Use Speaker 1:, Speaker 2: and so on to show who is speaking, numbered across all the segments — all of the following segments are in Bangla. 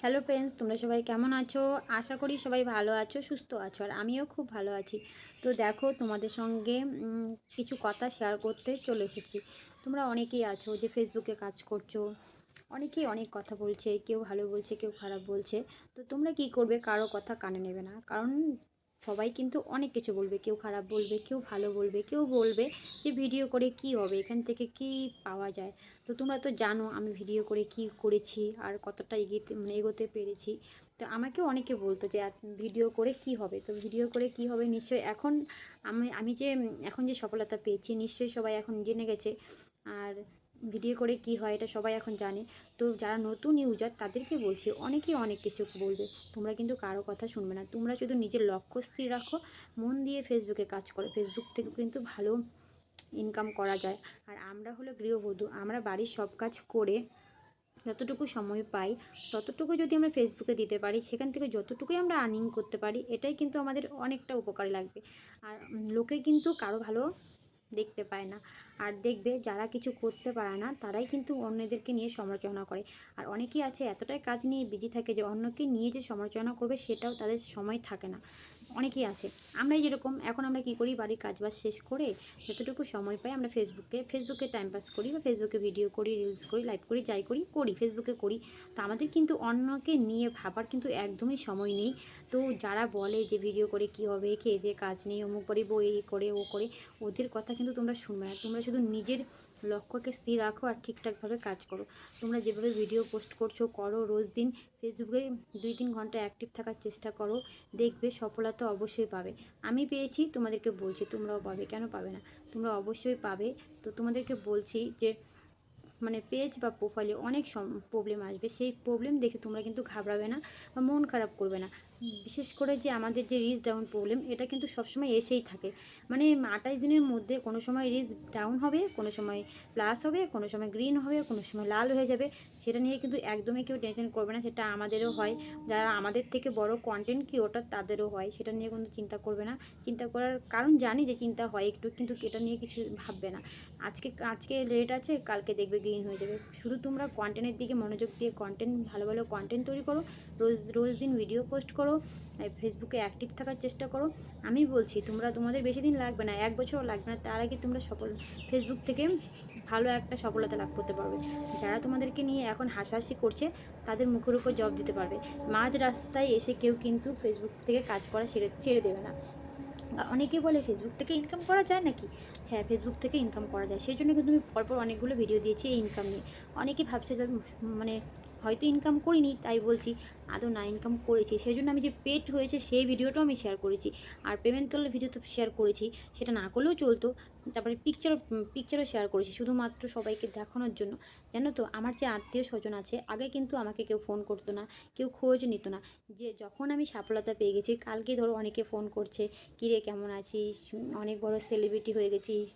Speaker 1: হ্যালো ফ্রেন্ডস, তোমরা সবাই কেমন আছো? আশা করি সবাই ভালো আছো, সুস্থ আছো, আর আমিও খুব ভালো আছি। তো দেখো, তোমাদের সঙ্গে কিছু কথা শেয়ার করতে চলে এসেছি। তোমরা অনেকেই আছো যে ফেসবুকে কাজ করছো, অনেকেই অনেক কথা বলছে, কেউ ভালো বলছে, কেউ খারাপ বলছে। তো তোমরা কি করবে? কারো কথা কানে নেবে না, কারণ সবাই কিন্তু অনেক কিছু বলবে। কেউ খারাপ বলবে, কেউ ভালো বলবে, কেউ বলবে যে ভিডিও করে কি হবে, এখান থেকে কি পাওয়া যায়। তো তোমরা তো জানো আমি ভিডিও করে কি করেছি আর কতটা এগোতে পেরেছি। তো আমাকেও অনেকে বলতো যে ভিডিও করে কি হবে, তো ভিডিও করে কি হবে নিশ্চয়ই এখন আমি যে এখন যে সফলতা পেয়েছি নিশ্চয়ই সবাই এখন জেনে গেছে। আর ভিডিও করে কি হয় এটা সবাই এখন জানে। তো যারা নতুন ইউজার তাদেরকে বলছি, অনেকেই অনেক কিছু বলবে, তোমরা কিন্তু কারো কথা শুনবে না। তোমরা শুধু নিজের লক্ষ্য স্থির রাখো, মন দিয়ে ফেসবুকে কাজ করো। ফেসবুক থেকে কিন্তু ভালো ইনকাম করা যায়। আর আমরা হলো গৃহবধূ, আমরা বাড়ির সব কাজ করে যতটুকু সময় পাই ততটুকু যদি আমরা ফেসবুকে দিতে পারি, সেখান থেকে যতটুকুই আমরা আর্নিং করতে পারি, এটাই কিন্তু আমাদের অনেকটা উপকারে লাগবে। আর লোকে কিন্তু কারো ভালো দেখতে পায় না। আর দেখবে যারা কিছু করতে পারে না তারাই কিন্তু অন্যদেরকে নিয়ে সমালোচনা করে। আর অনেকেই আছে এতটাই কাজ নিয়ে বিজি থাকে যে অন্যকে নিয়ে যে সমালোচনা করবে সেটাও তাদের সময় থাকে না। অনেকেই আছে। আমরাই যেরকম এখন আমরা কী করি, বাড়ির কাজবাজ শেষ করে যতটুকু সময় পাই আমরা ফেসবুকে টাইম পাস করি, বা ফেসবুকে ভিডিও করি, রিলস করি, লাইভ করি, যাই করি ফেসবুকে করি। তো আমাদের কিন্তু অন্যকে নিয়ে ভাবার কিন্তু একদমই সময় নেই। তো যারা বলে যে ভিডিও করে কি হবে, খেয়ে যে কাজ নেই, অমুক বাড়ি বই এই করে ও করে, ওদের কথা কিন্তু তোমরা শুনবে না। তোমরা শুধু নিজের লক্ষ্যকে স্থির রাখো আর ঠিকঠাকভাবে কাজ করো। তোমরা যেভাবে ভিডিও পোস্ট করো রোজ দিন, ফেসবুকে 2-3 ঘন্টা অ্যাক্টিভ থাকার চেষ্টা করো, দেখবে সফলতা অবশ্যই পাবে। আমি পেয়েছি, তোমাদেরকে বলছি তোমরাও পাবে, কেন পাবে না? তোমরা অবশ্যই পাবে। তো তোমাদেরকে বলছি যে পেজ বা প্রোফাইলে অনেক প্রবলেম আসবে, সেই প্রবলেম দেখে তোমরা কিন্তু ঘাবড়াবে না বা মন খারাপ করবে না। বিশেষ করে যে আমাদের যে রিচ ডাউন প্রবলেম, এটা কিন্তু সবসময় এসেই থাকে। 28 দিনের মধ্যে কোনো সময় রিচ ডাউন হবে, কোনো সময় প্লাস হবে, কোনো সময় গ্রিন হবে, কোনো সময় লাল হয়ে যাবে। সেটা নিয়ে কিন্তু একদমই কেউ টেনশন করবে না। সেটা আমাদেরও হয়, যারা আমাদের থেকে বড় কন্টেন্ট ক্রিয়েটর তাদেরও হয়, সেটা নিয়ে কিন্তু চিন্তা করবে না। চিন্তা করার কারণ জানি যে চিন্তা হয় একটু, কিন্তু এটা নিয়ে কিছু ভাববে না। আজকে আজকে রেড আছে, কালকে দেখবে গ্রিন হয়ে যাবে। শুধু তোমরা কন্টেন্টের দিকে মনোযোগ দিয়ে ভালো ভালো কন্টেন্ট তৈরি করো, রোজ দিন ভিডিও পোস্ট করো, ফেসবুকে অ্যাক্টিভ থাকার চেষ্টা করো। আমি বলছি তোমাদের বেশি দিন লাগবে না, 1 বছরও লাগবে না, তার আগে তোমরা ফেসবুক থেকে ভালো একটা সফলতা লাভ করতে পারবে। যারা তোমাদেরকে নিয়ে এখন হাসাহাসি করছে তাদের মুখের উপর জবাব দিতে পারবে। মাঝ রাস্তায় এসে কেউ কিন্তু ফেসবুক থেকে কাজ করা ছেড়ে দেবে না। অনেকে বলে ফেসবুক থেকে ইনকাম করা যায় নাকি? হ্যাঁ, ফেসবুক থেকে ইনকাম করা যায়, সেই জন্য কিন্তু আমি পরপর অনেকগুলো ভিডিও দিয়েছি এই ইনকাম নিয়ে। অনেকে ভাবছে যে মানে হয়তো ইনকাম করিনি তাই বলছি, আদৌ না ইনকাম করেছি। সেই জন্য আমি যে পেড হয়েছে সেই ভিডিওটাও আমি শেয়ার করেছি, আর পেমেন্ট তোলার ভিডিও তো শেয়ার করেছি, সেটা না করলেও চলতো। তারপরে পিকচারও শেয়ার করেছি, শুধুমাত্র সবাইকে দেখানোর জন্য। জানো তো, আমার যে আত্মীয় স্বজন আছে, আগে কিন্তু আমাকে কেউ ফোন করতো না, কেউ খোঁজ নিত না। যে যখন আমি সফলতা পেয়ে গেছি, কালকে ধরো অনেকে ফোন করছে, কিরে কেমন আছিস, অনেক বড় সেলিব্রিটি হয়ে গেছিস,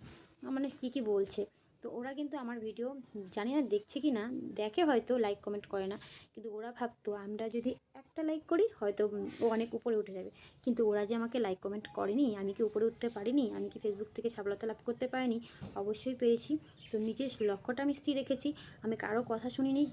Speaker 1: কী বলছে। তো ওরা কিন্তু আমার ভিডিও জানি না দেখছে কি না, দেখে হয়তো, লাইক কমেন্ট করে না। কিন্তু ওরা ভাবতো আমরা যদি একটা লাইক করি হয়তো ও অনেক উপরে উঠে যাবে। কিন্তু ওরা যে আমাকে লাইক কমেন্ট করেনি, আমি কি উপরে উঠতে পারিনি? আমি কি ফেসবুক থেকে সফলতা লাভ করতে পারিনি? অবশ্যই পেরেছি। তো নিজের লক্ষ্যটা আমি স্থির রেখেছি, আমি কারো কথা শুনিনি।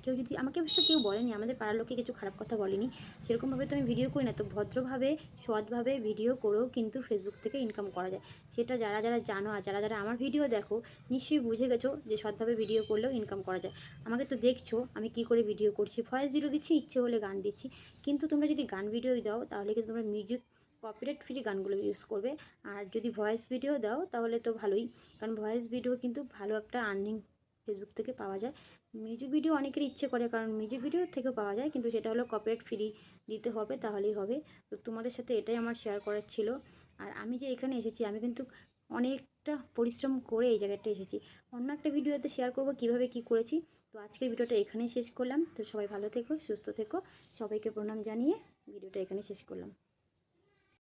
Speaker 1: কেউ যদি আমাকে অবশ্য কেউ বলেনি, আমাদের পাড়ার লোকে কিছু খারাপ কথা বলেনি, সেরকমভাবে তো আমি ভিডিও করি না। তো ভদ্রভাবে সৎভাবে ভিডিও করেও কিন্তু ফেসবুক থেকে ইনকাম করা যায়। সেটা যারা যারা জানো আর যারা যারা আমার ভিডিও দেখো নিশ্চয়ই বুঝে গেছো যে সৎভাবে ভিডিও করলেও ইনকাম করা যায়। আমাকে তো দেখছো আমি কি করে ভিডিও করছি, ভয়েস ভিডিও দিচ্ছি, ইচ্ছে হলে গান দিচ্ছি। কিন্তু তোমরা যদি গান ভিডিও দাও তাহলে কিন্তু তোমরা মিউজিক কপিরাইট ফ্রি গানগুলো ইউজ করবে। আর যদি ভয়েস ভিডিও দাও তাহলে তো ভালোই, কারণ ভয়েস ভিডিও কিন্তু ভালো একটা আর্নিং ফেসবুক থেকে পাওয়া যায়। মিউজিক ভিডিও অনেকের ইচ্ছে করে, কারণ মিউজিক ভিডিও থেকেও পাওয়া যায়, কিন্তু সেটা হলো কপিরাইট ফ্রি দিতে হবে, তাহলেই হবে। তো তোমাদের সাথে এটাই আমার শেয়ার করার ছিল। আর আমি যে এখানে এসেছি, আমি কিন্তু অনেকটা পরিশ্রম করে এই জায়গাটা এসেছি। অন্য একটা ভিডিওতে শেয়ার করব কিভাবে কি করেছি। তো আজকের ভিডিওটা এখানেই শেষ করলাম। তো সবাই ভালো থেকো, সুস্থ থেকো, সবাইকে প্রণাম জানিয়ে ভিডিওটা এখানে শেষ করলাম।